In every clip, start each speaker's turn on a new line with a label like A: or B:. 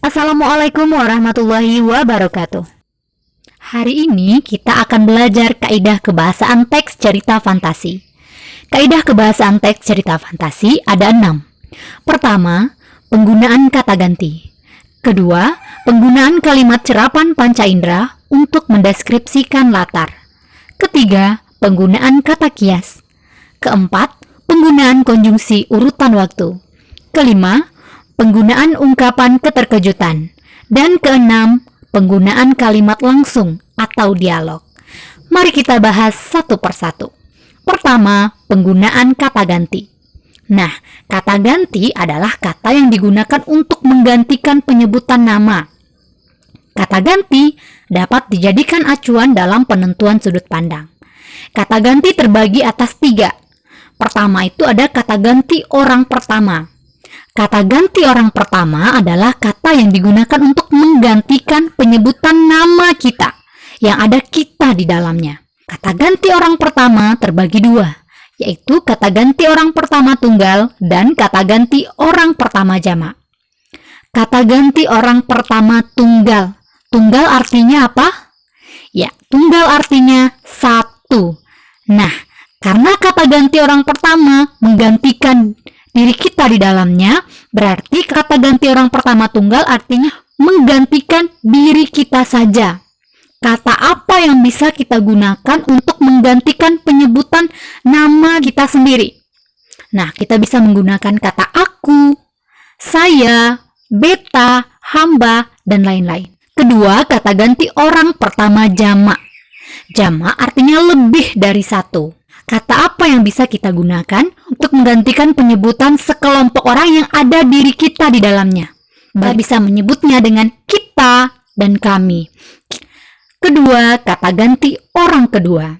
A: Assalamualaikum warahmatullahi wabarakatuh. Hari ini kita akan belajar kaidah kebahasaan teks cerita fantasi. Kaidah kebahasaan teks cerita fantasi ada 6. Pertama, penggunaan kata ganti. Kedua, penggunaan kalimat cerapan panca indera untuk mendeskripsikan latar. Ketiga, penggunaan kata kias. Keempat, penggunaan konjungsi urutan waktu. Kelima, penggunaan ungkapan keterkejutan. Dan keenam, penggunaan kalimat langsung atau dialog. Mari kita bahas satu persatu. Pertama, penggunaan kata ganti. Nah, kata ganti adalah kata yang digunakan untuk menggantikan penyebutan nama. Kata ganti dapat dijadikan acuan dalam penentuan sudut pandang. Kata ganti terbagi atas 3. Pertama itu ada kata ganti orang pertama. Kata ganti orang pertama adalah kata yang digunakan untuk menggantikan penyebutan nama kita, yang ada kita di dalamnya. Kata ganti orang pertama terbagi 2, yaitu kata ganti orang pertama tunggal dan kata ganti orang pertama jamak. Kata ganti orang pertama tunggal. Tunggal artinya apa? Ya, tunggal artinya satu. Nah, karena kata ganti orang pertama menggantikan diri kita di dalamnya, berarti kata ganti orang pertama tunggal artinya menggantikan diri kita saja. Kata apa yang bisa kita gunakan untuk menggantikan penyebutan nama kita sendiri? Nah, kita bisa menggunakan kata aku, saya, beta, hamba, dan lain-lain. Kedua, kata ganti orang pertama jamak. Jamak artinya lebih dari satu. Kata apa yang bisa kita gunakan untuk menggantikan penyebutan sekelompok orang yang ada diri kita di dalamnya? Kita bisa menyebutnya dengan kita dan kami. Kedua, kata ganti orang kedua.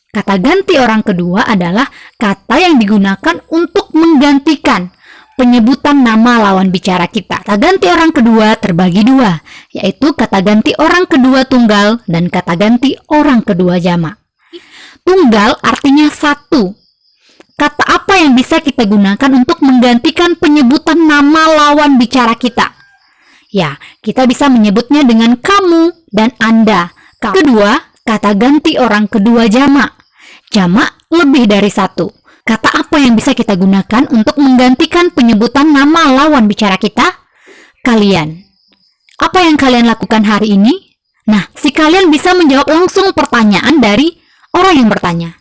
A: Kata ganti orang kedua adalah kata yang digunakan untuk menggantikan penyebutan nama lawan bicara kita. Kata ganti orang kedua terbagi 2, yaitu kata ganti orang kedua tunggal dan kata ganti orang kedua jamak. Tunggal artinya satu. Kata apa yang bisa kita gunakan untuk menggantikan penyebutan nama lawan bicara kita? Ya, kita bisa menyebutnya dengan kamu dan Anda. Kedua, kata ganti orang kedua jamak. Jamak lebih dari satu. Kata apa yang bisa kita gunakan untuk menggantikan penyebutan nama lawan bicara kita? Kalian. Apa yang kalian lakukan hari ini? Nah, si kalian bisa menjawab langsung pertanyaan dari orang yang bertanya.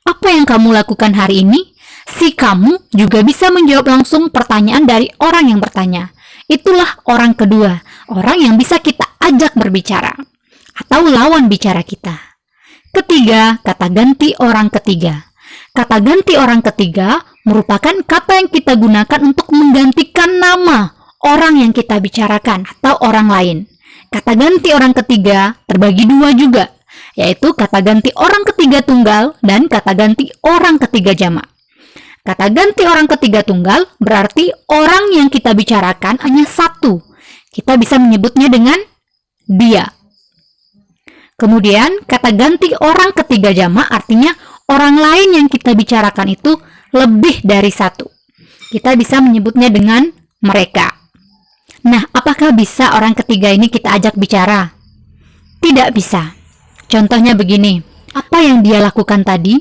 A: Apa yang kamu lakukan hari ini? Si kamu juga bisa menjawab langsung pertanyaan dari orang yang bertanya. Itulah orang kedua, orang yang bisa kita ajak berbicara atau lawan bicara kita. Ketiga, kata ganti orang ketiga. Kata ganti orang ketiga merupakan kata yang kita gunakan untuk menggantikan nama orang yang kita bicarakan atau orang lain. Kata ganti orang ketiga terbagi 2 juga, yaitu kata ganti orang ketiga tunggal dan kata ganti orang ketiga jamak. Kata ganti orang ketiga tunggal berarti orang yang kita bicarakan hanya satu. Kita bisa menyebutnya dengan dia. Kemudian kata ganti orang ketiga jamak artinya orang lain yang kita bicarakan itu lebih dari satu. Kita bisa menyebutnya dengan mereka. Nah, apakah bisa orang ketiga ini kita ajak bicara? Tidak bisa. Contohnya begini, apa yang dia lakukan tadi?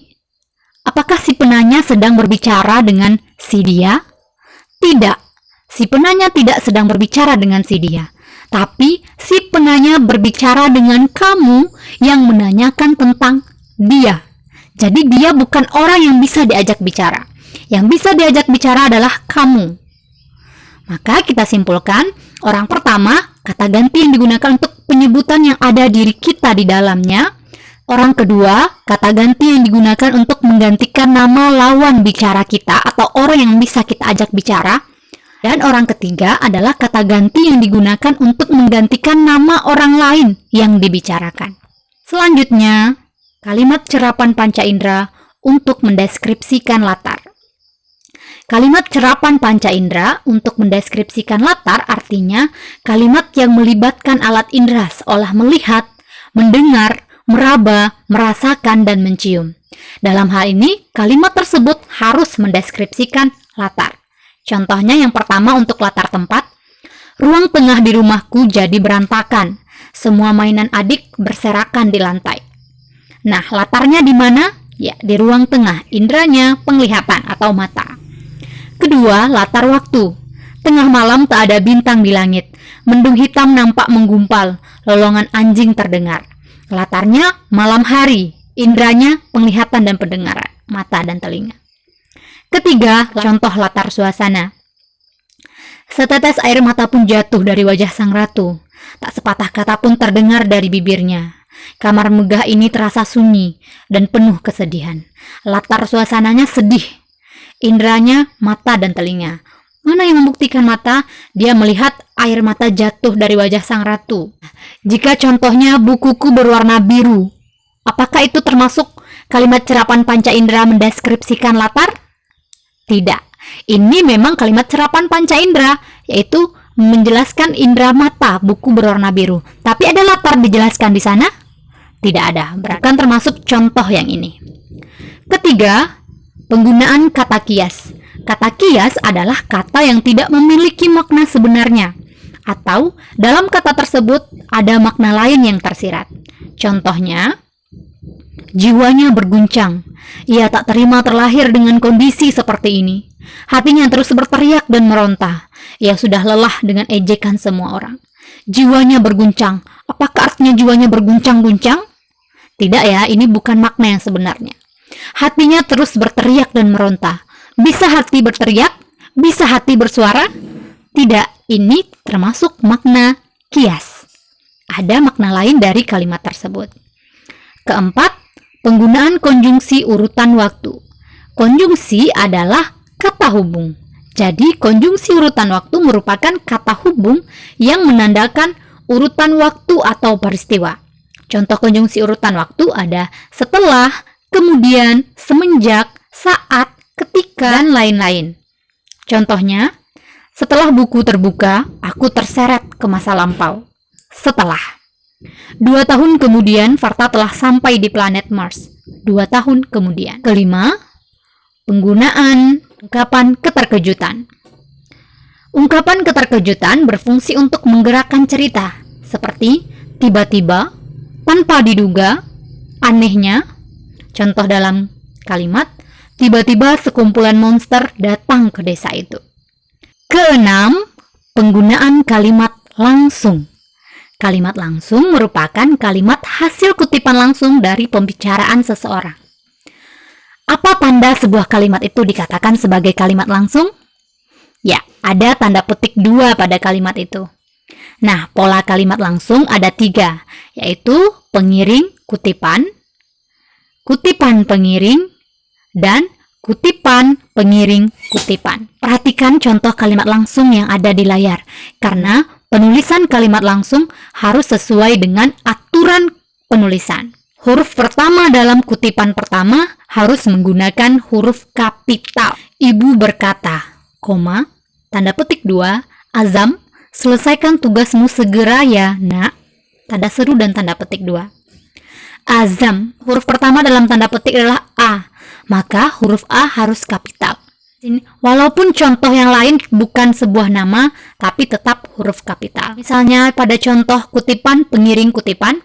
A: Apakah si penanya sedang berbicara dengan si dia? Tidak, si penanya tidak sedang berbicara dengan si dia. Tapi si penanya berbicara dengan kamu yang menanyakan tentang dia. Jadi dia bukan orang yang bisa diajak bicara. Yang bisa diajak bicara adalah kamu. Maka kita simpulkan, orang pertama, kata ganti yang digunakan untuk penyebutan yang ada diri kita di dalamnya. Orang kedua, kata ganti yang digunakan untuk menggantikan nama lawan bicara kita atau orang yang bisa kita ajak bicara. Dan orang ketiga adalah kata ganti yang digunakan untuk menggantikan nama orang lain yang dibicarakan. Selanjutnya, kalimat cerapan panca indera untuk mendeskripsikan latar. Kalimat cerapan panca indera untuk mendeskripsikan latar artinya kalimat yang melibatkan alat indera seolah melihat, mendengar, meraba, merasakan, dan mencium. Dalam hal ini, kalimat tersebut harus mendeskripsikan latar. Contohnya yang pertama untuk latar tempat, Ruang tengah di rumahku jadi berantakan. Semua mainan adik berserakan di lantai. Nah, latarnya di mana? Ya, di ruang tengah, indranya penglihatan atau mata. Kedua, latar waktu. Tengah malam tak ada bintang di langit. Mendung hitam nampak menggumpal. Lolongan anjing terdengar. Latarnya malam hari. Indranya penglihatan dan pendengaran, mata dan telinga. Ketiga, contoh latar suasana. Setetes air mata pun jatuh dari wajah sang ratu. Tak sepatah kata pun terdengar dari bibirnya. Kamar megah ini terasa sunyi dan penuh kesedihan. Latar suasananya sedih. Indranya mata dan telinga. Mana yang membuktikan mata? Dia melihat air mata jatuh dari wajah sang ratu. Jika contohnya bukuku berwarna biru, apakah itu termasuk kalimat cerapan panca indera mendeskripsikan latar? Tidak. Ini memang kalimat cerapan panca indera, yaitu menjelaskan indera mata, buku berwarna biru. Tapi ada latar dijelaskan di sana? Tidak ada. Bukan termasuk contoh yang ini. Ketiga, penggunaan kata kias. Kata kias adalah kata yang tidak memiliki makna sebenarnya, atau dalam kata tersebut ada makna lain yang tersirat. Contohnya, jiwanya berguncang. Ia tak terima terlahir dengan kondisi seperti ini. Hatinya terus berteriak dan meronta. Ia sudah lelah dengan ejekan semua orang. Jiwanya berguncang. Apakah artinya jiwanya berguncang-guncang? Tidak ya, ini bukan makna yang sebenarnya. Hatinya terus berteriak dan meronta. Bisa hati berteriak? Bisa hati bersuara? Tidak, ini termasuk makna kias. Ada makna lain dari kalimat tersebut. Keempat, penggunaan konjungsi urutan waktu. Konjungsi adalah kata hubung. Jadi, konjungsi urutan waktu merupakan kata hubung yang menandakan urutan waktu atau peristiwa. Contoh konjungsi urutan waktu ada setelah, kemudian, semenjak, saat, ketika, dan lain-lain. Contohnya, setelah buku terbuka, aku terseret ke masa lampau. Setelah 2 tahun kemudian, Farta telah sampai di planet Mars. 2 tahun kemudian. Kelima, penggunaan ungkapan keterkejutan. Ungkapan keterkejutan berfungsi untuk menggerakkan cerita, seperti tiba-tiba, tanpa diduga, anehnya. Contoh dalam kalimat, tiba-tiba sekumpulan monster datang ke desa itu. Keenam, penggunaan kalimat langsung. Kalimat langsung merupakan kalimat hasil kutipan langsung dari pembicaraan seseorang. Apa tanda sebuah kalimat itu dikatakan sebagai kalimat langsung? Ya, ada tanda petik 2 pada kalimat itu. Nah, pola kalimat langsung ada 3, yaitu pengiring kutipan, kutipan pengiring, dan kutipan pengiring kutipan. Perhatikan contoh kalimat langsung yang ada di layar, karena penulisan kalimat langsung harus sesuai dengan aturan penulisan. Huruf pertama dalam kutipan pertama harus menggunakan huruf kapital. Ibu berkata, koma, tanda petik 2, azam, selesaikan tugasmu segera ya, nak. Tanda seru dan tanda petik 2. Azam, huruf pertama dalam tanda petik adalah A, maka huruf A harus kapital. Walaupun contoh yang lain bukan sebuah nama, tapi tetap huruf kapital. Misalnya pada contoh kutipan pengiring kutipan,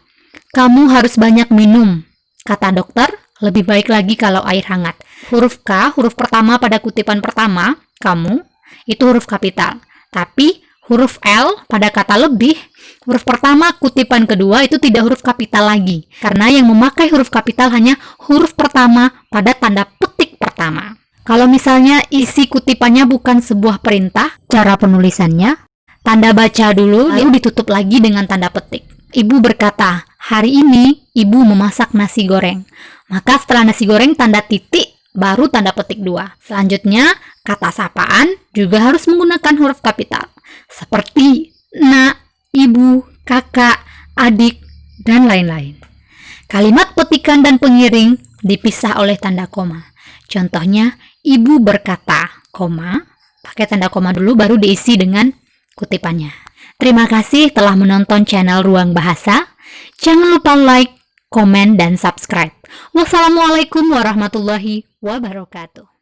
A: kamu harus banyak minum. Kata dokter, lebih baik lagi kalau air hangat. Huruf K, huruf pertama pada kutipan pertama, kamu, itu huruf kapital. Tapi huruf L pada kata lebih, huruf pertama kutipan kedua itu tidak huruf kapital lagi. Karena yang memakai huruf kapital hanya huruf pertama pada tanda petik pertama. Kalau misalnya isi kutipannya bukan sebuah perintah, cara penulisannya, tanda baca dulu, lalu ditutup lagi dengan tanda petik. Ibu berkata, hari ini ibu memasak nasi goreng. Maka setelah nasi goreng tanda titik, baru tanda petik 2. Selanjutnya, kata sapaan juga harus menggunakan huruf kapital. Seperti nak, ibu, kakak, adik, dan lain-lain. Kalimat petikan dan pengiring dipisah oleh tanda koma. Contohnya, ibu berkata, koma, pakai tanda koma dulu baru diisi dengan kutipannya. Terima kasih telah menonton channel Ruang Bahasa. Jangan lupa like, komen, dan subscribe. Wassalamualaikum warahmatullahi wabarakatuh.